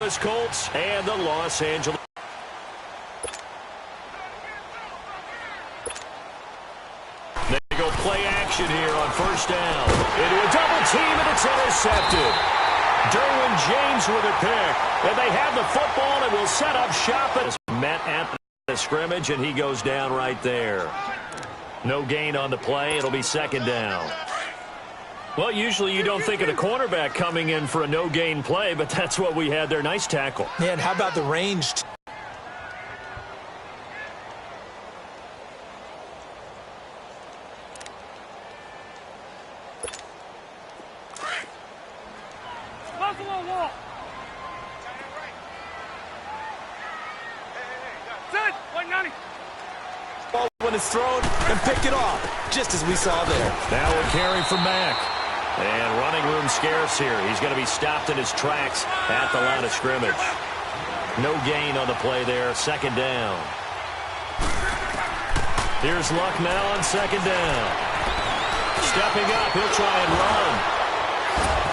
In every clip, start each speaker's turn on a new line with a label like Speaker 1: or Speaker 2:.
Speaker 1: Indianapolis Colts and the Los Angeles. They go play action here on first down. Into a double team, and it's intercepted. Derwin James with a pick. And they have the football and will set up shop. Met at the scrimmage, and he goes down right there. No gain on the play. It'll be second down. Well, usually you don't think of the cornerback coming in for a no-gain play, but that's what we had there. Nice tackle.
Speaker 2: Yeah, and how about the range? When it's thrown and pick it off, just as we saw there.
Speaker 1: Now a carry from Mack. And running room scarce here. He's going to be stopped in his tracks at the line of scrimmage. No gain on the play there. Second down. Here's Luck now on second down. Stepping up. He'll try and run.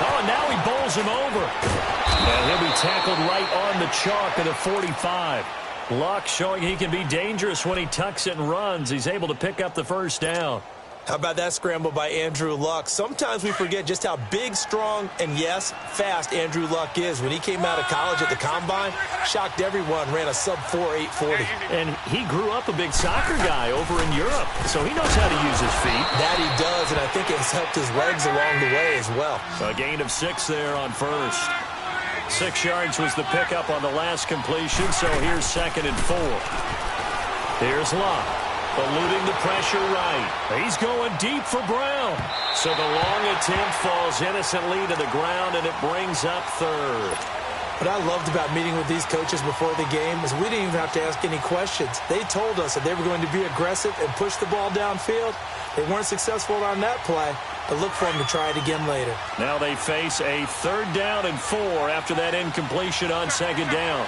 Speaker 1: Oh, and now he bowls him over. And he'll be tackled right on the chalk at the 45. Luck showing he can be dangerous when he tucks it and runs. He's able to pick up the first down.
Speaker 2: How about that scramble by Andrew Luck? Sometimes we forget just how big, strong, and, yes, fast Andrew Luck is. When he came out of college at the Combine, shocked everyone, ran a sub-4 840.
Speaker 1: And he grew up a big soccer guy over in Europe, so he knows how to use his feet.
Speaker 2: That he does, and I think it has helped his legs along the way as well.
Speaker 1: A gain of 6 there on first. 6 yards was the pickup on the last completion, so here's second and 4. Here's Luck, eluding the pressure right. He's going deep for Brown. So the long attempt falls innocently to the ground, and it brings up third.
Speaker 2: What I loved about meeting with these coaches before the game is we didn't even have to ask any questions. They told us that they were going to be aggressive and push the ball downfield. They weren't successful on that play, but look for them to try it again later.
Speaker 1: Now they face a 3rd down and 4 after that incompletion on second down.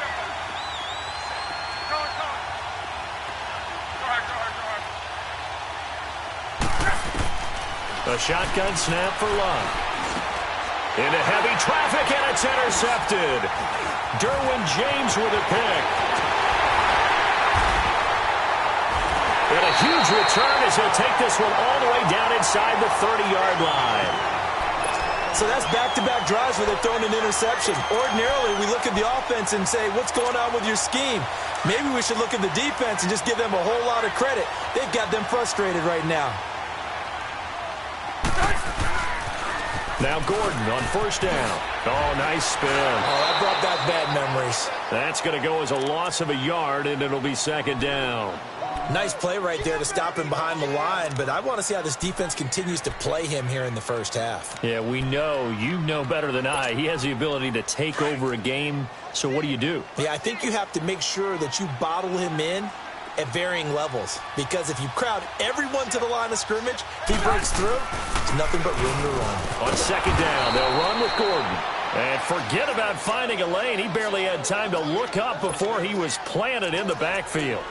Speaker 1: A shotgun snap for Luck. Into heavy traffic, and it's intercepted. Derwin James with a pick. And a huge return as he'll take this one all the way down inside the 30-yard line.
Speaker 2: So that's back-to-back drives where they're throwing an interception. Ordinarily, we look at the offense and say, what's going on with your scheme? Maybe we should look at the defense and just give them a whole lot of credit. They've got them frustrated right now.
Speaker 1: Now Gordon on first down. Oh, nice spin.
Speaker 2: Oh, that brought back bad memories.
Speaker 1: That's going to go as a loss of a yard, and it'll be second down.
Speaker 2: Nice play right there to stop him behind the line, but I want to see how this defense continues to play him here in the first half.
Speaker 1: Yeah, we know. You know better than I. He has the ability to take over a game, so what do?
Speaker 2: Yeah, I think you have to make sure that you bottle him in at varying levels, because if you crowd everyone to the line of scrimmage, if he breaks through, there's nothing but room to run.
Speaker 1: On second down, they'll run with Gordon. And forget about finding a lane. He barely had time to look up before he was planted in the backfield.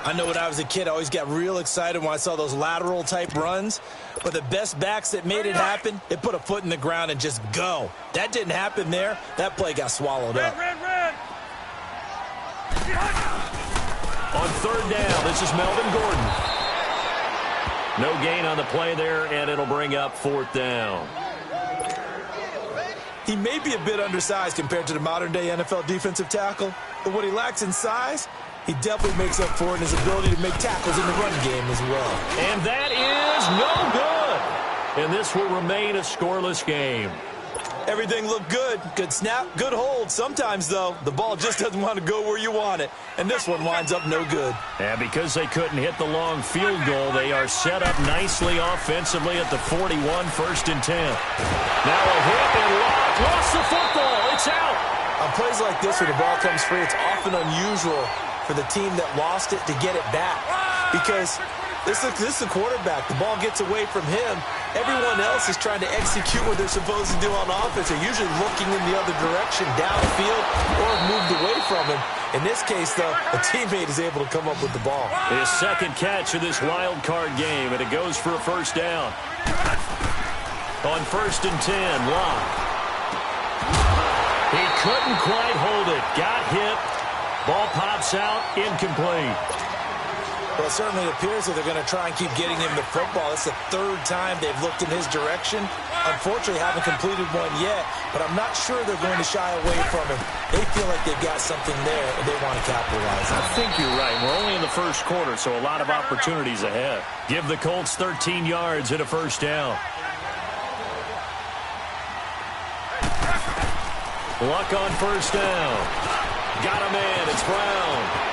Speaker 2: I know when I was a kid, I always got real excited when I saw those lateral-type runs. But the best backs that made it happen, they put a foot in the ground and just go. That didn't happen there. That play got swallowed up.
Speaker 1: On third down, this is Melvin Gordon. No gain on the play there, and it'll bring up 4th down.
Speaker 2: He may be a bit undersized compared to the modern-day NFL defensive tackle, but what he lacks in size, he definitely makes up for it in his ability to make tackles in the run game as well.
Speaker 1: And that is no good. And this will remain a scoreless game.
Speaker 2: Everything looked good. Good snap, good hold. Sometimes, though, the ball just doesn't want to go where you want it. And this one winds up no good.
Speaker 1: And because they couldn't hit the long field goal, they are set up nicely offensively at the 41, 1st and 10. Now a hit and lost the football. It's out.
Speaker 2: On plays like this where the ball comes free, it's often unusual for the team that lost it to get it back. Because this is the quarterback. The ball gets away from him. Everyone else is trying to execute what they're supposed to do on offense. They're usually looking in the other direction, downfield, or moved away from him. In this case, though, a teammate is able to come up with the ball.
Speaker 1: His second catch of this wild card game, and it goes for a first down. On 1st and 10, Locke. He couldn't quite hold it. Got hit. Ball pops out, incomplete.
Speaker 2: Well, it certainly appears that they're going to try and keep getting him the football. It's the third time they've looked in his direction. Unfortunately, haven't completed one yet, but I'm not sure they're going to shy away from him. They feel like they've got something there, and they want to capitalize on it.
Speaker 1: I think you're right. We're only in the first quarter, so a lot of opportunities ahead. Give the Colts 13 yards and a first down. Luck on first down. Got a man. It's Brown.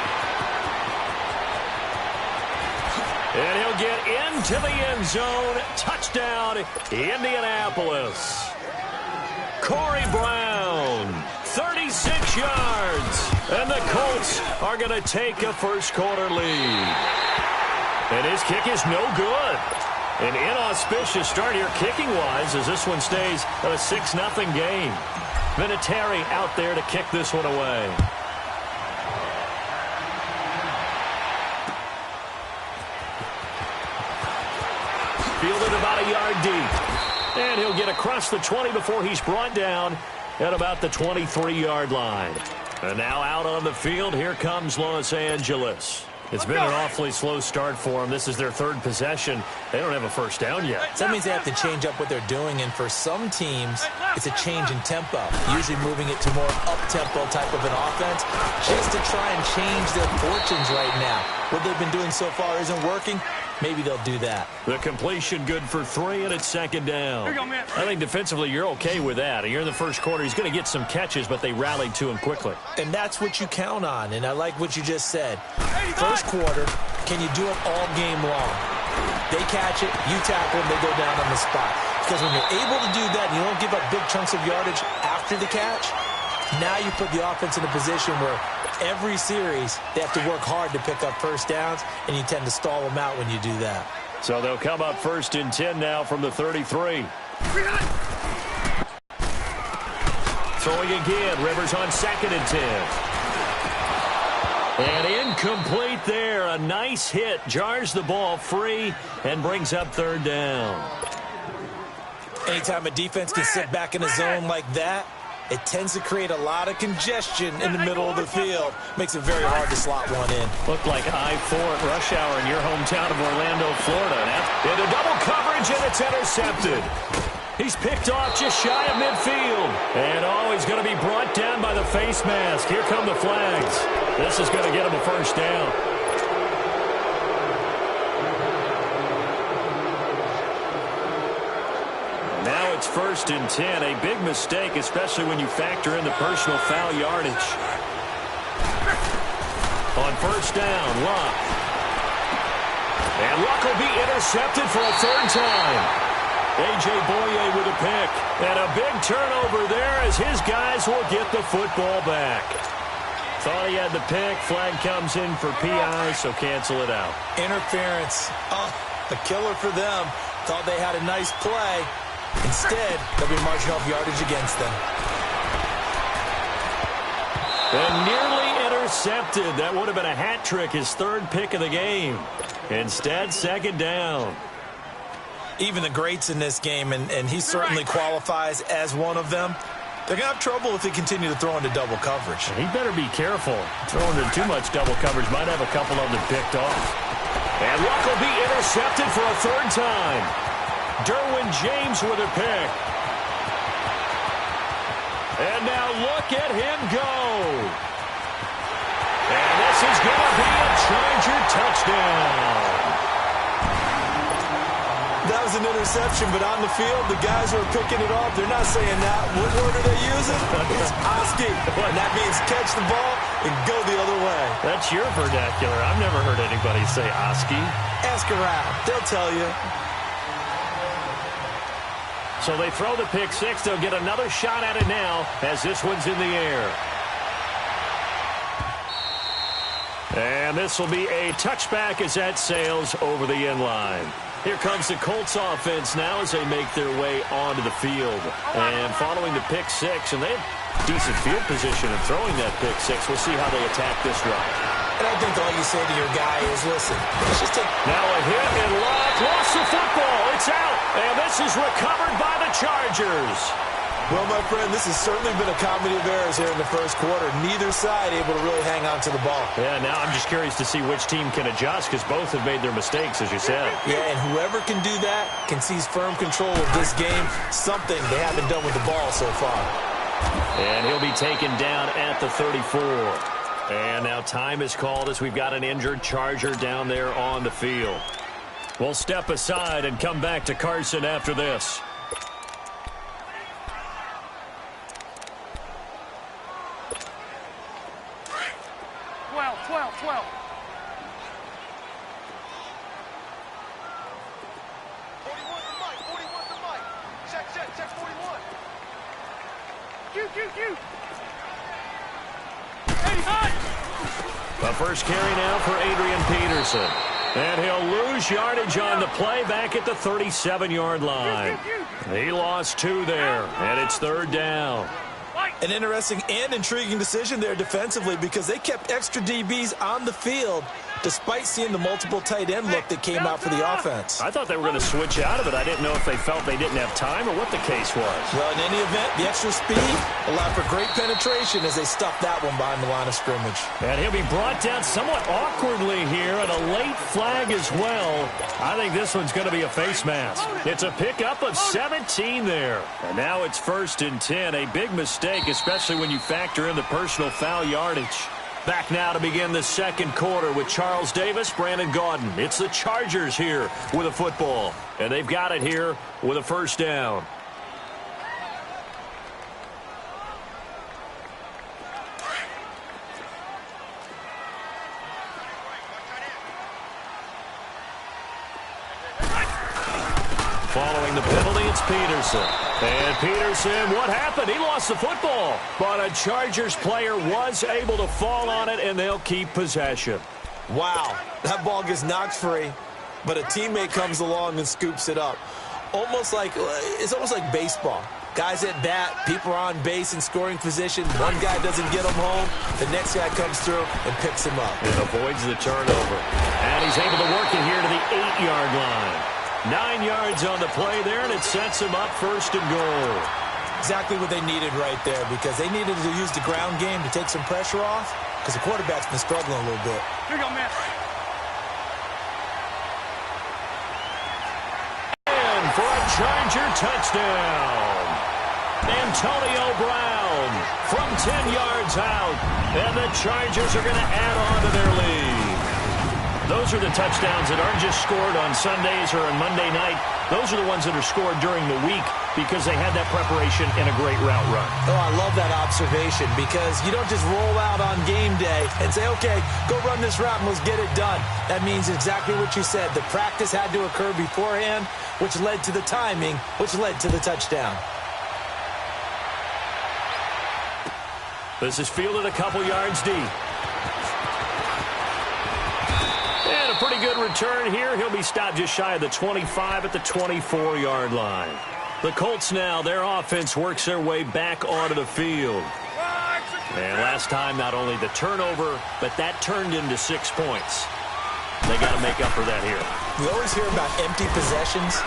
Speaker 1: And he'll get into the end zone. Touchdown, Indianapolis. Corey Brown, 36 yards. And the Colts are going to take a first-quarter lead. And his kick is no good. An inauspicious start here kicking-wise as this one stays a 6-0 game. Vinatieri out there to kick this one away. Fielded about a yard deep. And he'll get across the 20 before he's brought down at about the 23-yard line. And now out on the field, here comes Los Angeles. It's been an awfully slow start for them. This is their third possession. They don't have a first down yet.
Speaker 2: So that means they have to change up what they're doing, and for some teams, it's a change in tempo, usually moving it to more up-tempo type of an offense, just to try and change their fortunes right now. What they've been doing so far isn't working. Maybe they'll do that.
Speaker 1: The completion good for 3, and it's second down.
Speaker 3: Here you go, man.
Speaker 1: I think defensively you're okay with that. You're in the first quarter. He's going to get some catches, but they rallied to him quickly.
Speaker 2: And that's what you count on, and I like what you just said. First quarter, can you do it all game long? They catch it, you tackle them, they go down on the spot. Because when you're able to do that and you don't give up big chunks of yardage after the catch, now you put the offense in a position where every series they have to work hard to pick up first downs, and you tend to stall them out when you do that.
Speaker 1: So they'll come up 1st and 10 now from the 33. Throwing again, Rivers on 2nd and 10. And incomplete there. A nice hit. Jars the ball free and brings up 3rd down.
Speaker 2: Anytime a defense can sit back in a zone like that, it tends to create a lot of congestion in the middle of the field. Makes it very hard to slot one in.
Speaker 1: Looked like I-4 at rush hour in your hometown of Orlando, Florida. Into double coverage, and it's intercepted. He's picked off just shy of midfield. And, he's going to be brought down by the face mask. Here come the flags. This is going to get him a first down. Now it's 1st and 10. A big mistake, especially when you factor in the personal foul yardage. On first down, Luck. And Luck will be intercepted for a 3rd time. A.J. Boye with a pick. And a big turnover there as his guys will get the football back. Thought he had the pick. Flag comes in for PI, so cancel it out.
Speaker 2: Interference. Oh, a killer for them. Thought they had a nice play. Instead, they'll be marching off yardage against them.
Speaker 1: And nearly intercepted. That would have been a hat trick, his 3rd pick of the game. Instead, 2nd down.
Speaker 2: Even the greats in this game, and he certainly qualifies as one of them, they're going to have trouble if they continue to throw into double coverage.
Speaker 1: He better be careful. Throwing into too much double coverage might have a couple of them picked off. And Luck will be intercepted for a 3rd time. Derwin James with a pick. And now look at him go. And this is going to be a Charger touchdown.
Speaker 2: That was an interception, but on the field, the guys who are picking it off, they're not saying that. What word are they using? It's Oski. And that means catch the ball and go the other way.
Speaker 1: That's your vernacular. I've never heard anybody say Oski.
Speaker 2: Ask around. They'll tell you.
Speaker 1: So they throw the pick 6. They'll get another shot at it now as this one's in the air. And this will be a touchback as that sails over the end line. Here comes the Colts offense now as they make their way onto the field. And following the pick 6, and they have decent field position in throwing that pick 6. We'll see how they attack this drive.
Speaker 2: And I think all you say to your guy is, listen, let's just take...
Speaker 1: Now a hit and Luck lost the football. It's out. And this is recovered by the Chargers.
Speaker 2: Well, my friend, this has certainly been a comedy of errors here in the first quarter. Neither side able to really hang on to the ball.
Speaker 1: Yeah, now I'm just curious to see which team can adjust because both have made their mistakes, as you said.
Speaker 2: Yeah, and whoever can do that can seize firm control of this game, something they haven't done with the ball so far.
Speaker 1: And he'll be taken down at the 34. And now time is called as we've got an injured Charger down there on the field. We'll step aside and come back to Carson after this.
Speaker 3: 12. 41 to Mike. Check 41. Q. 85.
Speaker 1: The first carry now for Adrian Peterson. And he'll lose yardage on the play back at the 37-yard line. He lost 2 there, and it's 3rd down.
Speaker 2: An interesting and intriguing decision there defensively because they kept extra DBs on the field despite seeing the multiple tight end look that came out for the offense.
Speaker 1: I thought they were going to switch out of it. I didn't know if they felt they didn't have time or what the case was.
Speaker 2: Well, in any event, the extra speed allowed for great penetration as they stuffed that one behind the line of scrimmage.
Speaker 1: And he'll be brought down somewhat awkwardly here, and a late flag as well. I think this one's going to be a face mask. It's a pickup of 17 there. And now it's 1st and 10. A big mistake, especially when you factor in the personal foul yardage. Back now to begin the second quarter with Charles Davis, Brandon Gaudin. It's the Chargers here with a football. And they've got it here with a 1st down. Following the penalty, it's Peterson. And Peterson, what happened? He lost the football. But a Chargers player was able to fall on it, and they'll keep possession.
Speaker 2: Wow, that ball gets knocked free, but a teammate comes along and scoops it up. It's almost like baseball. Guys at bat, people are on base in scoring position. One guy doesn't get him home. The next guy comes through and picks him up.
Speaker 1: It avoids the turnover. And he's able to work it here to the 8-yard line. 9 yards on the play there, and it sets him up 1st and goal.
Speaker 2: Exactly what they needed right there because they needed to use the ground game to take some pressure off because the quarterback's been struggling a little bit.
Speaker 3: Here you go, man.
Speaker 1: And for a Charger touchdown. Antonio Brown from 10 yards out. And the Chargers are going to add on to their lead. Those are the touchdowns that aren't just scored on Sundays or on Monday night. Those are the ones that are scored during the week because they had that preparation and a great route run.
Speaker 2: Oh, I love that observation because you don't just roll out on game day and say, okay, go run this route and let's get it done. That means exactly what you said. The practice had to occur beforehand, which led to the timing, which led to the touchdown.
Speaker 1: This is fielded a couple yards deep. And a pretty good return here. He'll be stopped just shy of the 25 at the 24-yard line. The Colts now, their offense works their way back onto the field. And last time, not only the turnover, but that turned into 6 points. They got to make up for that here.
Speaker 2: We always hear about empty possessions,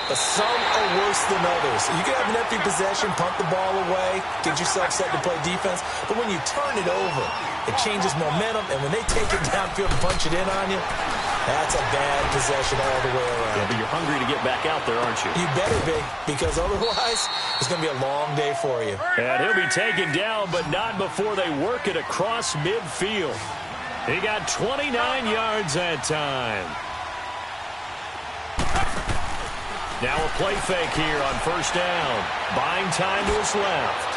Speaker 2: but some are worse than others. You can have an empty possession, punt the ball away, get yourself set to play defense, but when you turn it over, it changes momentum, and when they take it downfield and punch it in on you, that's a bad possession all the way around.
Speaker 1: Yeah, but you're hungry to get back out there, aren't you?
Speaker 2: You better be, because otherwise it's going to be a long day for you.
Speaker 1: And he'll be taken down, but not before they work it across midfield. He got 29 yards that time. Now a play fake here on 1st down. Buying time to his left.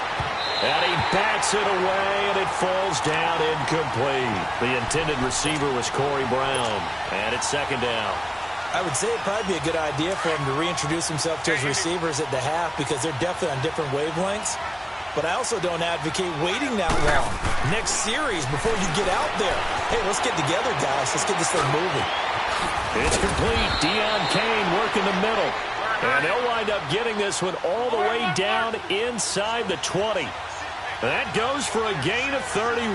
Speaker 1: And he bats it away, and it falls down incomplete. The intended receiver was Corey Brown. And it's 2nd down.
Speaker 2: I would say it'd probably be a good idea for him to reintroduce himself to his receivers at the half because they're definitely on different wavelengths. But I also don't advocate waiting that long. Next series, before you get out there, hey, let's get together, guys. Let's get this thing moving.
Speaker 1: It's complete. Deion Kane working the middle. And they'll wind up getting this one all the way down inside the 20. That goes for a gain of 31.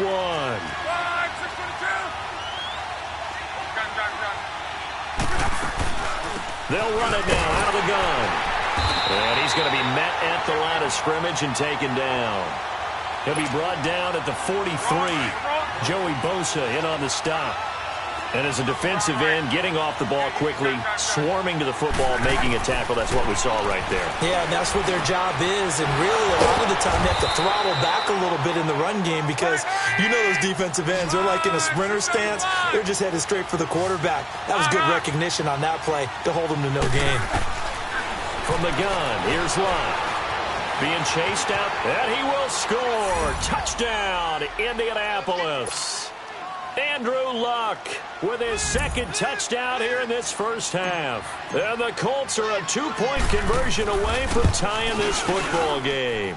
Speaker 1: They'll run it now out of the gun. And he's going to be met at the line of scrimmage and taken down. He'll be brought down at the 43. Joey Bosa in on the stop. And as a defensive end, getting off the ball quickly, swarming to the football, making a tackle. That's what we saw right there.
Speaker 2: Yeah, and that's what their job is. And really, a lot of the time, they have to throttle back a little bit in the run game because you know those defensive ends, they're like in a sprinter stance. They're just headed straight for the quarterback. That was good recognition on that play to hold them to no gain.
Speaker 1: From the gun, here's Lott. Being chased out, and he will score. Touchdown, Indianapolis. Andrew Luck with his second touchdown here in this first half. And the Colts are a 2-point conversion away from tying this football game.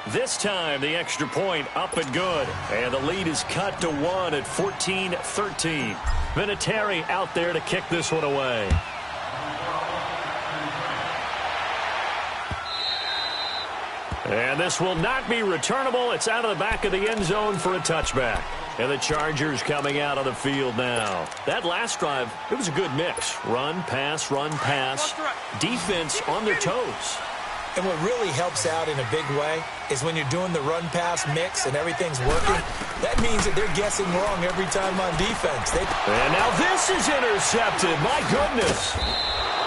Speaker 1: This time, the extra point up and good. And the lead is cut to 1 at 14-13. Vinatieri out there to kick this one away. And this will not be returnable. It's out of the back of the end zone for a touchback. And the Chargers coming out on the field now. That last drive, it was a good mix. Run, pass, defense on their toes.
Speaker 2: And what really helps out in a big way is when you're doing the run-pass mix and everything's working, that means that they're guessing wrong every time on defense.
Speaker 1: And now this is intercepted. My goodness.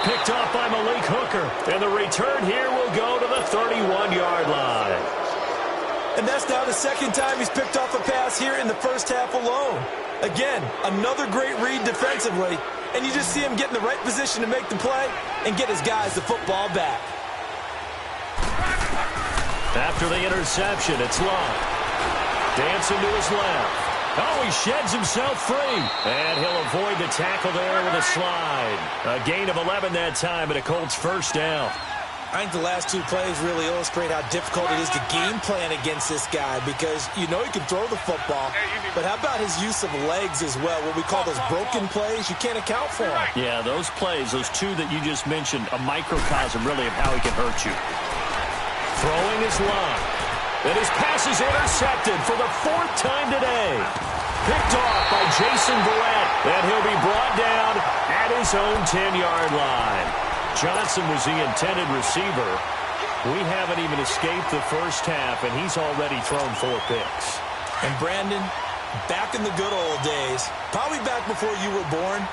Speaker 1: Picked off by Malik Hooker. And the return here will go to the 31-yard line.
Speaker 2: And that's now the second time he's picked off a pass here in the first half alone. Again, another great read defensively. And you just see him get in the right position to make the play and get his guys the football back.
Speaker 1: After the interception, it's Lott. Dancing to his left. Oh, he sheds himself free. And he'll avoid the tackle there with a slide. A gain of 11 that time and a Colts first down.
Speaker 2: I think the last two plays really illustrate how difficult it is to game plan against this guy because you know he can throw the football, but how about his use of legs as well? What we call those broken plays, you can't account for them.
Speaker 1: Yeah, those plays, those two that you just mentioned, a microcosm really of how he can hurt you. Throwing his line. And his pass is intercepted for the fourth time today. Picked off by Jason Verrett, and he'll be brought down at his own 10-yard line. Johnson was the intended receiver. We haven't even escaped the first half, and he's already thrown 4 picks.
Speaker 2: And Brandon, back in the good old days, probably back before you were born,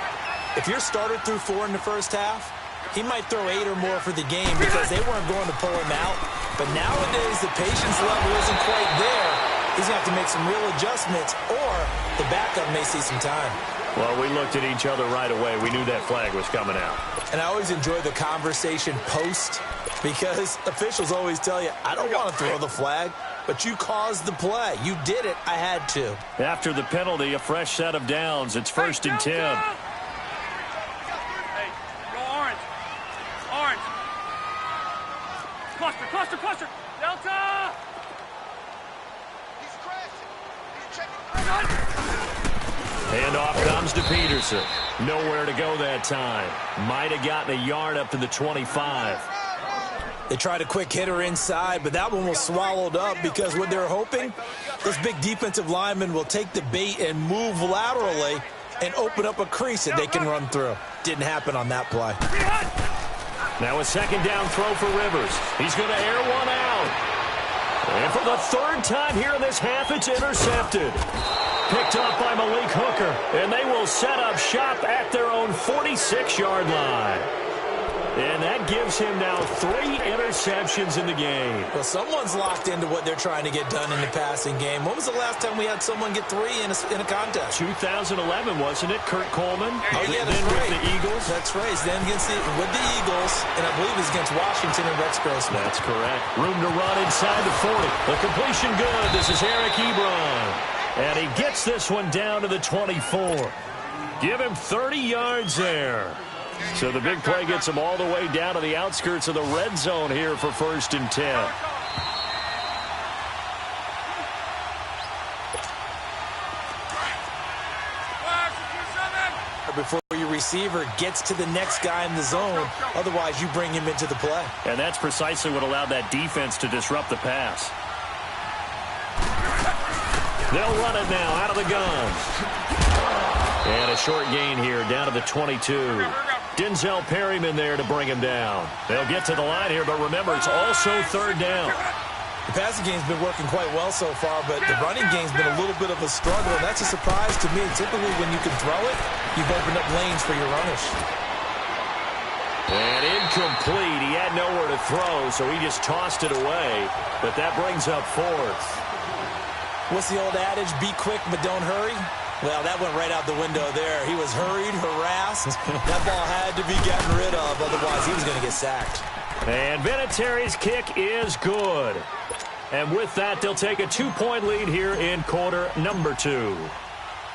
Speaker 2: if your starter threw 4 in the first half, he might throw 8 or more for the game because they weren't going to pull him out. But nowadays, the patience level isn't quite there. He's going to have to make some real adjustments, or the backup may see some time.
Speaker 1: Well, we looked at each other right away. We knew that flag was coming out.
Speaker 2: And I always enjoy the conversation post because officials always tell you, I don't want to throw the flag, but you caused the play. You did it. I had to.
Speaker 1: After the penalty, a fresh set of downs. It's 1st and 10.
Speaker 3: Hey, go orange. Orange. Cluster. Delta! He's crashing. He's checking.
Speaker 1: Handoff comes to Peterson. Nowhere to go that time. Might have gotten a yard up to the 25.
Speaker 2: They tried a quick hitter inside, but that one was swallowed up because what they're hoping, those big defensive linemen will take the bait and move laterally and open up a crease that they can run through. Didn't happen on that play.
Speaker 1: Now a second down throw for Rivers. He's going to air one out. And for the third time here in this half, it's intercepted. Picked up by Malik Hooker, and they will set up shop at their own 46-yard line. And that gives him now 3 interceptions in the game.
Speaker 2: Well, someone's locked into what they're trying to get done in the passing game. When was the last time we had someone get 3 in a contest?
Speaker 1: 2011, wasn't it? Kurt Coleman.
Speaker 2: Oh, yeah, that's
Speaker 1: then
Speaker 2: right.
Speaker 1: With the Eagles.
Speaker 2: That's right. Then with the Eagles, and I believe it was against Washington and Rex Grossman.
Speaker 1: That's correct. Room to run inside the 40. The completion good. This is Eric Ebron. And he gets this one down to the 24. Give him 30 yards there. So the big play gets him all the way down to the outskirts of the red zone here for 1st and 10.
Speaker 2: Before your receiver gets to the next guy in the zone, otherwise you bring him into the play.
Speaker 1: And that's precisely what allowed that defense to disrupt the pass. They'll run it now out of the gun. And a short gain here down to the 22. Denzel Perryman there to bring him down. They'll get to the line here, but remember, it's also third down.
Speaker 2: The passing game's been working quite well so far, but the running game's been a little bit of a struggle, and that's a surprise to me. Typically, when you can throw it, you've opened up lanes for your runners.
Speaker 1: And incomplete. He had nowhere to throw, so he just tossed it away. But that brings up fourth.
Speaker 2: What's the old adage? Be quick, but don't hurry? Well, that went right out the window there. He was hurried, harassed. That ball had to be gotten rid of, otherwise he was going to get sacked.
Speaker 1: And Vinatieri's kick is good. And with that, they'll take a 2-point lead here in quarter number 2.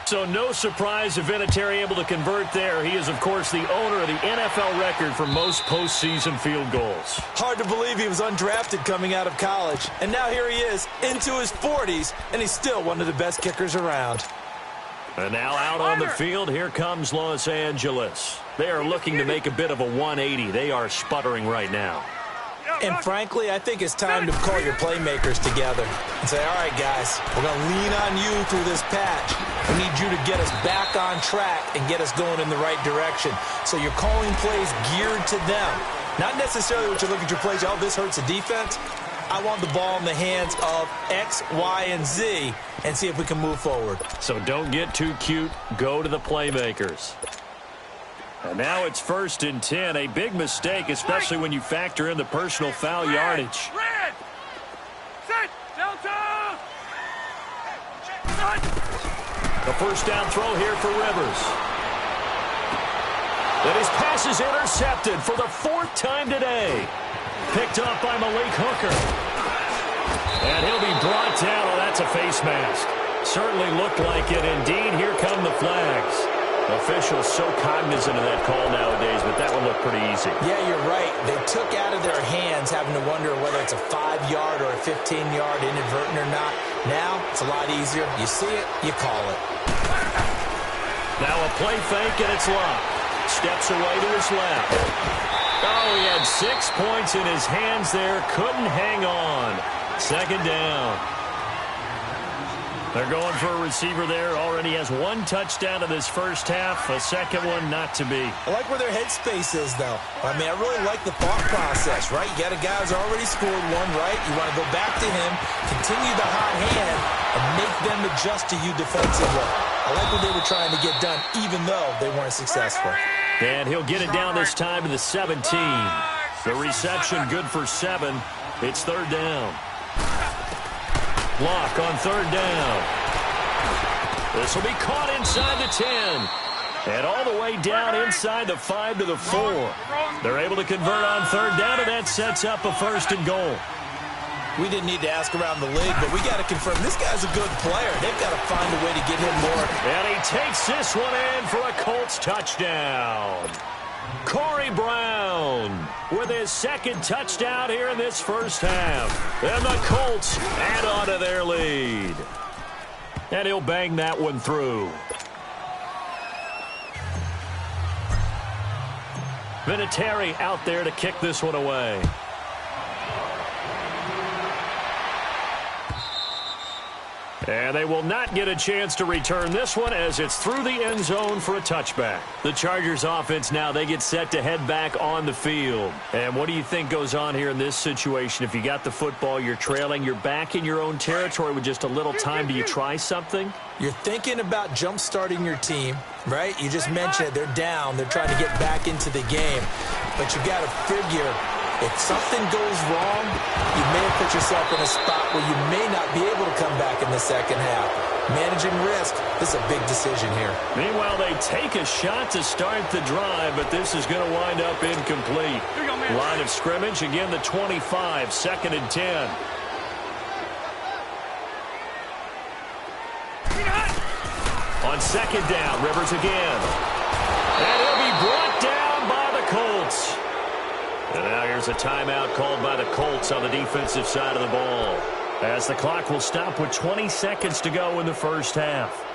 Speaker 1: So no surprise if Vinatieri able to convert there. He is, of course, the owner of the NFL record for most postseason field goals.
Speaker 2: Hard to believe he was undrafted coming out of college. And now here he is into his 40s, and he's still one of the best kickers around.
Speaker 1: And now out on the field, here comes Los Angeles. They are looking to make a bit of a 180. They are sputtering right now.
Speaker 2: And frankly, I think it's time to call your playmakers together and say, all right, guys, we're going to lean on you through this patch. We need you to get us back on track and get us going in the right direction. So you're calling plays geared to them. Not necessarily what you look at your plays, oh, this hurts the defense. I want the ball in the hands of X, Y, and Z and see if we can move forward.
Speaker 1: So don't get too cute. Go to the playmakers. And now it's 1st and 10. A big mistake, especially when you factor in the personal foul yardage.
Speaker 3: Red! Set! Delta!
Speaker 1: The first down throw here for Rivers. And his pass is intercepted for the 4th time today. Picked up by Malik Hooker. And he'll be brought down. Oh, that's a face mask. Certainly looked like it. Indeed, here come the flags. Officials so cognizant of that call nowadays, but that one looked pretty easy.
Speaker 2: Yeah, you're right. They took out of their hands having to wonder whether it's a 5-yard or a 15-yard inadvertent or not. Now, it's a lot easier. You see it, you call it.
Speaker 1: Now a play fake, and it's locked. Steps away to his left. Oh, he had 6 points in his hands there. Couldn't hang on. 2nd down. They're going for a receiver there. Already has 1 touchdown in this first half. A second one not to be.
Speaker 2: I like where their headspace is, though. I mean, I really like the thought process, right? You got a guy who's already scored one, right? You want to go back to him, continue the hot hand, and make them adjust to you defensively. I like what they were trying to get done, even though they weren't successful.
Speaker 1: And he'll get it down this time to the 17. The reception good for 7. It's 3rd down. Block on 3rd down. This will be caught inside the 10. And all the way down inside the 5 to the 4. They're able to convert on 3rd down, and that sets up a 1st and goal.
Speaker 2: We didn't need to ask around the league, but we got to confirm this guy's a good player. They've got to find a way to get him more.
Speaker 1: And he takes this one in for a Colts touchdown. Corey Brown with his 2nd touchdown here in this first half. And the Colts add on to their lead. And he'll bang that one through. Vinatieri out there to kick this one away. And they will not get a chance to return this one as it's through the end zone for a touchback. The Chargers offense now, they get set to head back on the field. And what do you think goes on here in this situation? If you got the football, you're trailing, you're back in your own territory with just a little time. Do you try something?
Speaker 2: You're thinking about jump-starting your team, right? You just mentioned it. They're down. They're trying to get back into the game. But you got to figure, if something goes wrong, you may have put yourself in a spot where you may not be able to come back in the second half. Managing risk, this is a big decision here.
Speaker 1: Meanwhile, they take a shot to start the drive, but this is going to wind up incomplete. Line of scrimmage, again the 25, 2nd and 10. On 2nd down, Rivers again. And he'll be brought down by the Colts. And now here's a timeout called by the Colts on the defensive side of the ball, as the clock will stop with 20 seconds to go in the first half.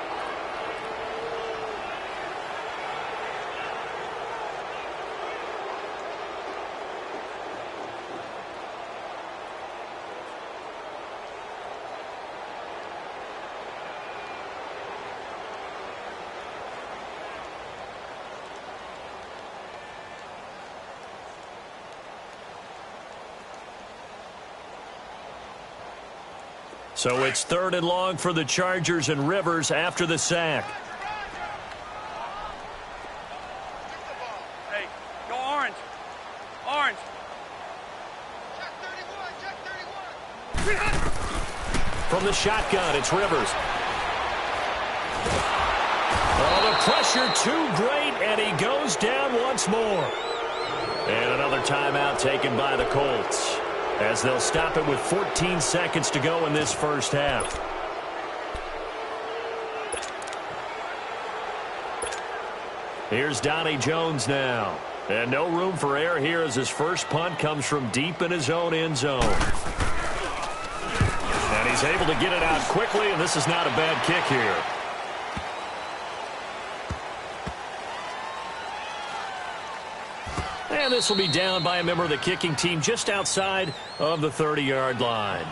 Speaker 1: So it's 3rd and long for the Chargers and Rivers after the sack.
Speaker 3: Hey, go orange. Orange. Check 31, check 31.
Speaker 1: From the shotgun, it's Rivers. Oh, the pressure too great, and he goes down once more. And another timeout taken by the Colts, as they'll stop it with 14 seconds to go in this first half. Here's Donnie Jones now. And no room for error here as his first punt comes from deep in his own end zone. And he's able to get it out quickly, and this is not a bad kick here. And this will be down by a member of the kicking team just outside of the 30-yard line.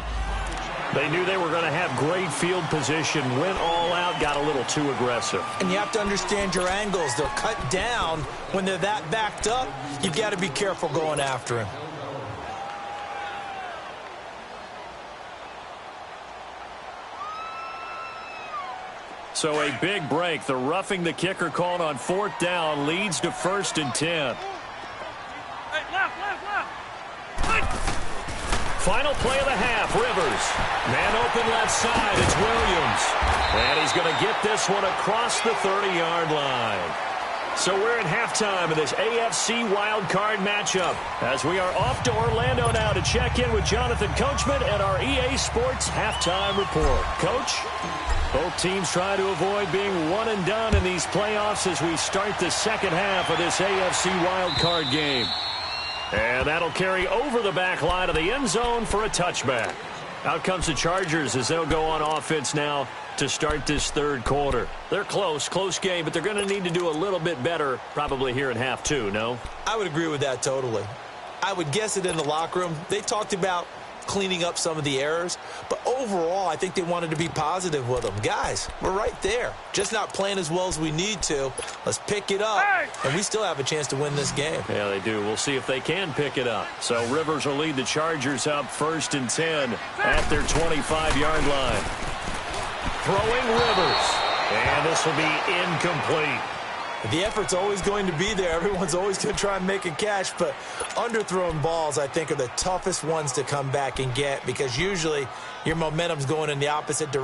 Speaker 1: They knew they were going to have great field position, went all out, got a little too aggressive.
Speaker 2: And you have to understand your angles. They're cut down. When they're that backed up, you've got to be careful going after him.
Speaker 1: So a big break. The roughing the kicker called on 4th down leads to 1st and 10.
Speaker 3: Hey, left.
Speaker 1: Final play of the half, Rivers. Man open left side, it's Williams. And he's going to get this one across the 30-yard line. So we're at halftime of this AFC wildcard matchup, as we are off to Orlando now to check in with Jonathan Coachman and our EA Sports halftime report. Coach? Both teams try to avoid being one and done in these playoffs as we start the second half of this AFC wildcard game. And that'll carry over the back line of the end zone for a touchback. Out comes the Chargers as they'll go on offense now to start this third quarter. They're close game, but they're going to need to do a little bit better probably here in half two, no?
Speaker 2: I would agree with that totally. I would guess it in the locker room. They talked about cleaning up some of the errors, but overall I think they wanted to be positive with them. Guys, we're right there, just not playing as well as we need to. Let's pick it up, and we still have a chance to win this game.
Speaker 1: Yeah, they do. We'll see if they can pick it up. So Rivers will lead the Chargers up 1st and 10 at their 25-yard line. Throwing Rivers, and this will be incomplete.
Speaker 2: The effort's always going to be there. Everyone's always going to try and make a catch, but underthrown balls, I think, are the toughest ones to come back and get, because usually your momentum's going in the opposite direction.